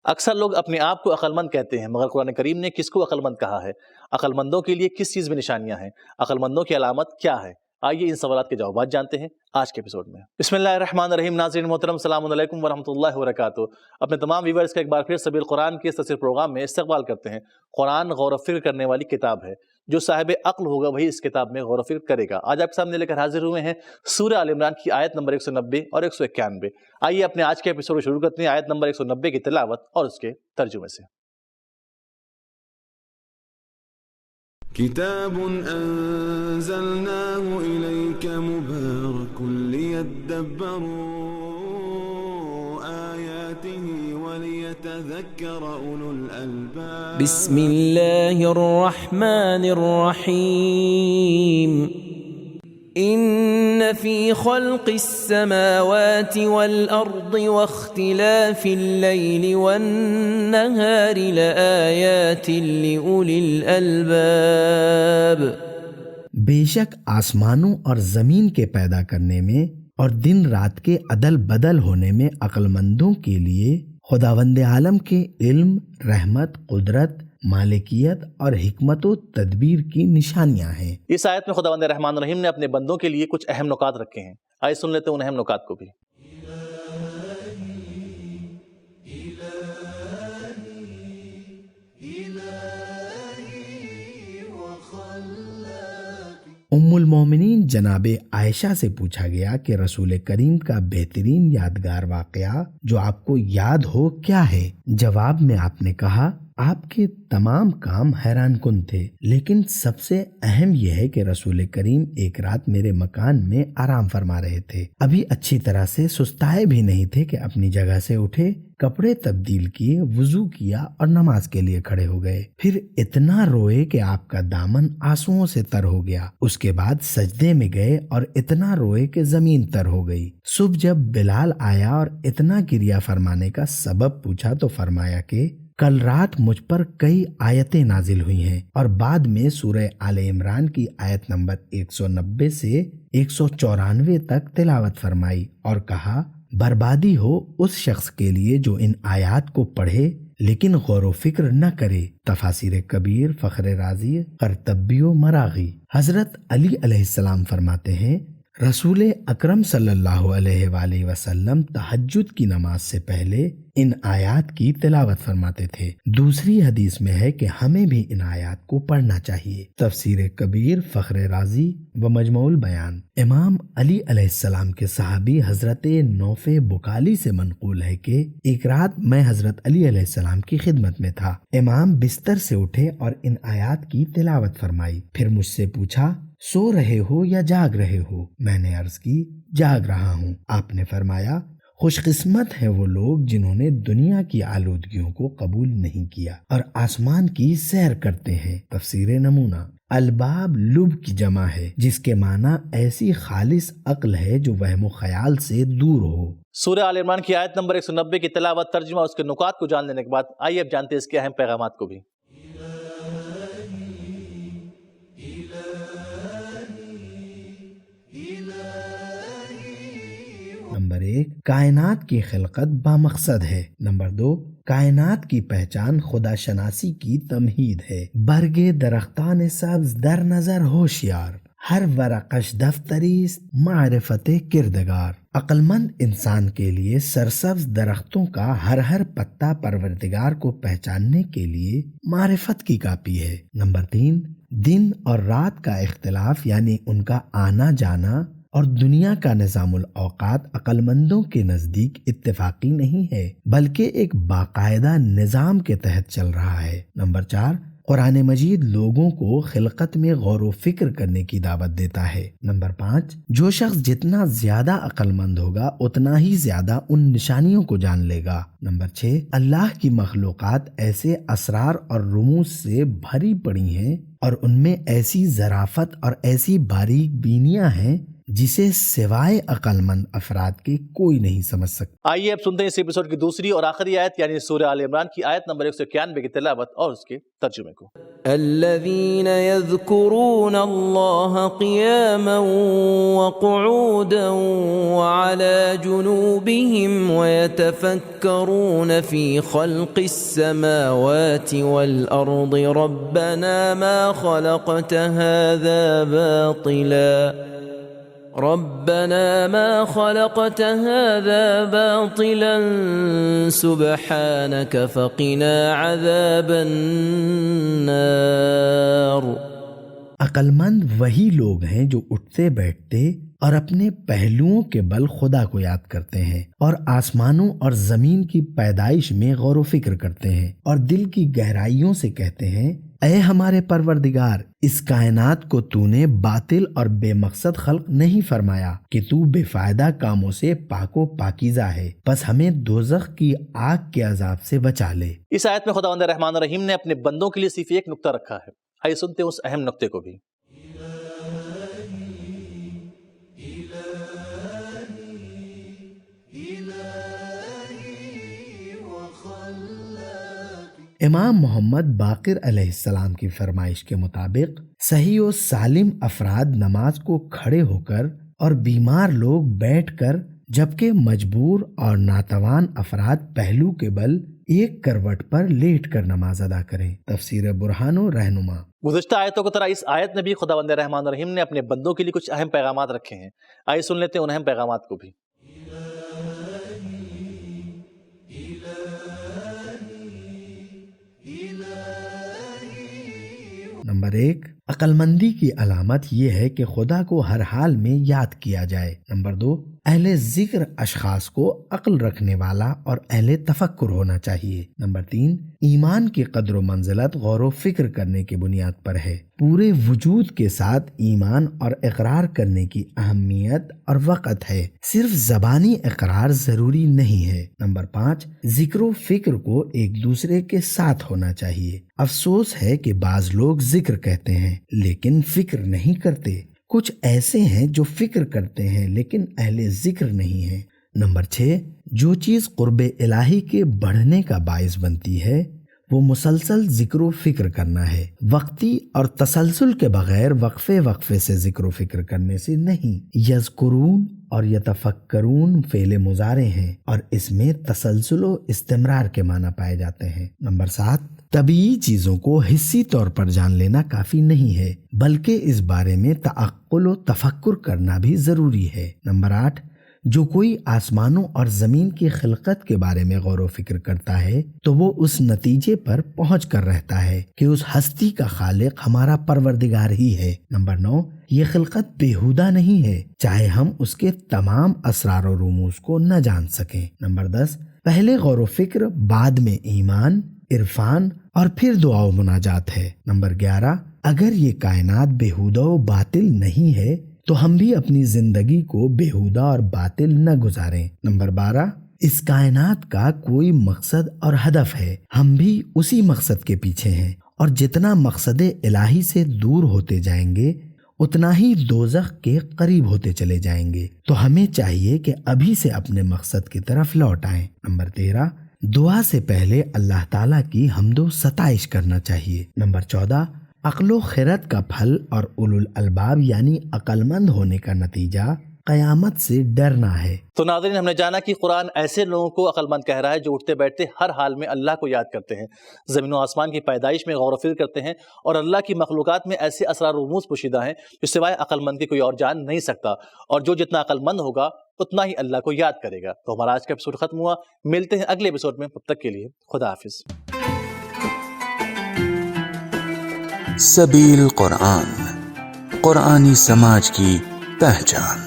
اکثر لوگ اپنے آپ کو عقل مند کہتے ہیں، مگر قرآن کریم نے کس کو عقل مند کہا ہے؟ عقل مندوں کے لیے کس چیز میں نشانیاں ہیں؟ عقل مندوں کی علامت کیا ہے؟ آئیے ان سوالات کے جوابات جانتے ہیں آج کے ایپیسوڈ میں۔ بسم اللہ الرحمن الرحیم۔ ناظرین محترم، السلام علیکم ورحمۃ اللہ وبرکاتہ۔ اپنے تمام ویورز کا ایک بار پھر سبیل قرآن کے اس تفسیر پروگرام میں استقبال کرتے ہیں۔ قرآن غور و فکر کرنے والی کتاب ہے، جو صاحب عقل ہوگا وہی اس کتاب میں غور و فکر کرے گا۔ آج آپ کے سامنے لے کر حاضر ہوئے ہیں سورہ آل عمران کی آیت نمبر 190 اور 191۔ آئیے اپنے آج کے ایپیسوڈ شروع کرتے ہیں آیت نمبر 190 کی تلاوت اور اس کے ترجمے سے۔ کتاب انزلناه الیک مبارک لیدبروا آیاته ولیتذکر اولو الالباب۔ بسم اللہ الرحمن الرحیم۔ ان فی خلق السماوات والارض واختلاف اللیل والنہار لآیات لأولی الالباب۔ بے شک آسمانوں اور زمین کے پیدا کرنے میں اور دن رات کے عدل بدل ہونے میں عقل مندوں کے لیے خداوند عالم کے علم، رحمت، قدرت، مالکیت اور حکمت و تدبیر کی نشانیاں ہیں۔ اس آیت میں خداوند رحمان الرحیم نے اپنے بندوں کے لیے کچھ اہم نکات رکھے ہیں۔ آئے سن لیتے ہیں ان اہم نکات کو بھی۔ ام المومنین جناب عائشہ سے پوچھا گیا کہ رسول کریم کا بہترین یادگار واقعہ جو آپ کو یاد ہو کیا ہے؟ جواب میں آپ نے کہا آپ کے تمام کام حیران کن تھے، لیکن سب سے اہم یہ ہے کہ رسول کریم ایک رات میرے مکان میں آرام فرما رہے تھے، ابھی اچھی طرح سے سستائے بھی نہیں تھے کہ اپنی جگہ سے اٹھے، کپڑے تبدیل کیے، وضو کیا اور نماز کے لیے کھڑے ہو گئے، پھر اتنا روئے کہ آپ کا دامن آنسوؤں سے تر ہو گیا، اس کے بعد سجدے میں گئے اور اتنا روئے کہ زمین تر ہو گئی۔ صبح جب بلال آیا اور اتنا گریہ فرمانے کا سبب پوچھا تو فرمایا کہ کل رات مجھ پر کئی آیتیں نازل ہوئی ہیں، اور بعد میں سورہ آل عمران کی آیت نمبر 190 سے 194 تک تلاوت فرمائی اور کہا بربادی ہو اس شخص کے لیے جو ان آیات کو پڑھے لیکن غور و فکر نہ کرے۔ تفاسیر کبیر، فخر رازی، قرطبی و مراغی۔ حضرت علی علیہ السلام فرماتے ہیں رسول اکرم صلی اللہ علیہ وآلہ وسلم تہجد کی نماز سے پہلے ان آیات کی تلاوت فرماتے تھے۔ دوسری حدیث میں ہے کہ ہمیں بھی ان آیات کو پڑھنا چاہیے۔ تفسیر کبیر، فخر رازی و مجموع البیان۔ امام علی علیہ السلام کے صحابی حضرت نوفع بکالی سے منقول ہے کہ ایک رات میں حضرت علی علیہ السلام کی خدمت میں تھا، امام بستر سے اٹھے اور ان آیات کی تلاوت فرمائی، پھر مجھ سے پوچھا سو رہے ہو یا جاگ رہے ہو؟ میں نے عرض کی جاگ رہا ہوں۔ آپ نے فرمایا خوش قسمت ہیں وہ لوگ جنہوں نے دنیا کی آلودگیوں کو قبول نہیں کیا اور آسمان کی سیر کرتے ہیں۔ تفسیر نمونہ۔ الباب لب کی جمع ہے جس کے معنی ایسی خالص عقل ہے جو وہم و خیال سے دور ہو۔ سورہ آل عمران کی آیت نمبر 190 کی تلاوت، ترجمہ اور اس کے نکات کو جان لینے کے بعد آئیے اب جانتے ہیں اس کے اہم پیغامات کو بھی۔ نمبر 1، کائنات کی خلقت بامقصد ہے۔ نمبر 2، کائنات کی پہچان خدا شناسی کی تمہید ہے۔ برگے درختان سبز در نظر ہوشیار، ہر ورقش دفتریست معرفت کردگار۔ عقل مند انسان کے لیے سرسبز درختوں کا ہر پتا پروردگار کو پہچاننے کے لیے معرفت کی کاپی ہے۔ نمبر 3، دن اور رات کا اختلاف یعنی ان کا آنا جانا اور دنیا کا نظام الاوقات عقل مندوں کے نزدیک اتفاقی نہیں ہے بلکہ ایک باقاعدہ نظام کے تحت چل رہا ہے۔ نمبر 4، قرآن مجید لوگوں کو خلقت میں غور و فکر کرنے کی دعوت دیتا ہے۔ نمبر 5، جو شخص جتنا زیادہ عقل مند ہوگا اتنا ہی زیادہ ان نشانیوں کو جان لے گا۔ نمبر 6، اللہ کی مخلوقات ایسے اسرار اور رموز سے بھری پڑی ہیں اور ان میں ایسی ظرافت اور ایسی باریک بینیاں ہیں جسے سوائے عقل مند افراد کے کوئی نہیں سمجھ سکتا۔ آئیے اب سنتے ہیں اس ایپیسوڈ کی دوسری اور آخری آیت یعنی سورہ آل عمران کی آیت نمبر 191 کی تلاوت اور اس کے ترجمے کو۔ الذين يذكرون الله قياما وقعودا وعلى جنوبهم ويتفكرون في خلق السماوات والأرض ربنا ما خلقت هذا باطلا سبحانك فقنا عذاب النار۔ عقل مند وہی لوگ ہیں جو اٹھتے بیٹھتے اور اپنے پہلوؤں کے بل خدا کو یاد کرتے ہیں اور آسمانوں اور زمین کی پیدائش میں غور و فکر کرتے ہیں اور دل کی گہرائیوں سے کہتے ہیں اے ہمارے پروردگار، اس کائنات کو تو نے باطل اور بے مقصد خلق نہیں فرمایا کہ تو بے فائدہ کاموں سے پاک و پاکیزہ ہے، بس ہمیں دوزخ کی آگ کے عذاب سے بچا لے۔ اس آیت میں خداوند رحمان الرحیم نے اپنے بندوں کے لیے صرف ایک نقطہ رکھا ہے، آئیے سنتے ہیں اس اہم نقطے کو بھی۔ امام محمد باقر علیہ السلام کی فرمائش کے مطابق صحیح و سالم افراد نماز کو کھڑے ہو کر اور بیمار لوگ بیٹھ کر، جبکہ مجبور اور ناتوان افراد پہلو کے بل ایک کروٹ پر لیٹ کر نماز ادا کریں۔ تفسیر برہان و رہنما۔ گزشتہ آیتوں کی طرح اس آیت میں بھی خداوند رحمان الرحیم نے اپنے بندوں کے لیے کچھ اہم پیغامات رکھے ہیں، آئیے سن لیتے ہیں ان اہم پیغامات کو بھی۔ نمبر 1، عقل مندی کی علامت یہ ہے کہ خدا کو ہر حال میں یاد کیا جائے۔ نمبر 2، اہل ذکر اشخاص کو عقل رکھنے والا اور اہل تفکر ہونا چاہیے۔ نمبر 3، ایمان کی قدر و منزلت غور و فکر کرنے کی بنیاد پر ہے۔ پورے وجود کے ساتھ ایمان اور اقرار کرنے کی اہمیت اور وقت ہے، صرف زبانی اقرار ضروری نہیں ہے۔ نمبر 5، ذکر و فکر کو ایک دوسرے کے ساتھ ہونا چاہیے۔ افسوس ہے کہ بعض لوگ ذکر کہتے ہیں لیکن فکر نہیں کرتے۔ کچھ ایسے ہیں جو فکر کرتے ہیں لیکن اہل ذکر نہیں ہیں۔ نمبر 6، جو چیز قرب الہی کے بڑھنے کا باعث بنتی ہے وہ مسلسل ذکر و فکر کرنا ہے، وقتی اور تسلسل کے بغیر وقفے وقفے سے ذکر و فکر کرنے سے نہیں۔ یذکرون اور یتفکرون فعل مضارع ہیں اور اس میں تسلسل و استمرار کے معنی پائے جاتے ہیں۔ نمبر 7، طبیعی چیزوں کو حسی طور پر جان لینا کافی نہیں ہے بلکہ اس بارے میں تعقل و تفکر کرنا بھی ضروری ہے۔ نمبر 8، جو کوئی آسمانوں اور زمین کی خلقت کے بارے میں غور و فکر کرتا ہے تو وہ اس نتیجے پر پہنچ کر رہتا ہے کہ اس ہستی کا خالق ہمارا پروردگار ہی ہے۔ نمبر 9، یہ خلقت بیہودہ نہیں ہے چاہے ہم اس کے تمام اسرار و رموز کو نہ جان سکیں۔ نمبر 10، پہلے غور و فکر، بعد میں ایمان، عرفان اور پھر دعا و مناجات ہے۔ نمبر 11، اگر یہ کائنات بیہودہ و باطل نہیں ہے تو ہم بھی اپنی زندگی کو بیہودہ اور باطل نہ گزاریں۔ نمبر 12، اس کائنات کا کوئی مقصد اور ہدف ہے، ہم بھی اسی مقصد کے پیچھے ہیں، اور جتنا مقصد الہی سے دور ہوتے جائیں گے اتنا ہی دوزخ کے قریب ہوتے چلے جائیں گے، تو ہمیں چاہیے کہ ابھی سے اپنے مقصد کی طرف لوٹ آئیں۔ نمبر 13، دعا سے پہلے اللہ تعالیٰ کی حمد و ستائش کرنا چاہیے۔ نمبر 14، عقل و خرد کا پھل اور اولو الالباب یعنی عقل مند ہونے کا نتیجہ قیامت سے ڈرنا ہے۔ تو ناظرین، ہم نے جانا کہ قرآن ایسے لوگوں کو عقل مند کہہ رہا ہے جو اٹھتے بیٹھتے ہر حال میں اللہ کو یاد کرتے ہیں، زمین و آسمان کی پیدائش میں غور و فکر کرتے ہیں، اور اللہ کی مخلوقات میں ایسے اسرار و رموز پوشیدہ ہیں جو سوائے عقل مند کی کوئی اور جان نہیں سکتا، اور جو جتنا عقل مند ہوگا اتنا ہی اللہ کو یاد کرے گا۔ تو ہمارا آج کا ایپیسوڈ ختم ہوا، ملتے ہیں اگلے ایپیسوڈ میں، تب تک کے لیے خدا حافظ۔ سبیل قرآن، قرآنی سماج کی پہچان۔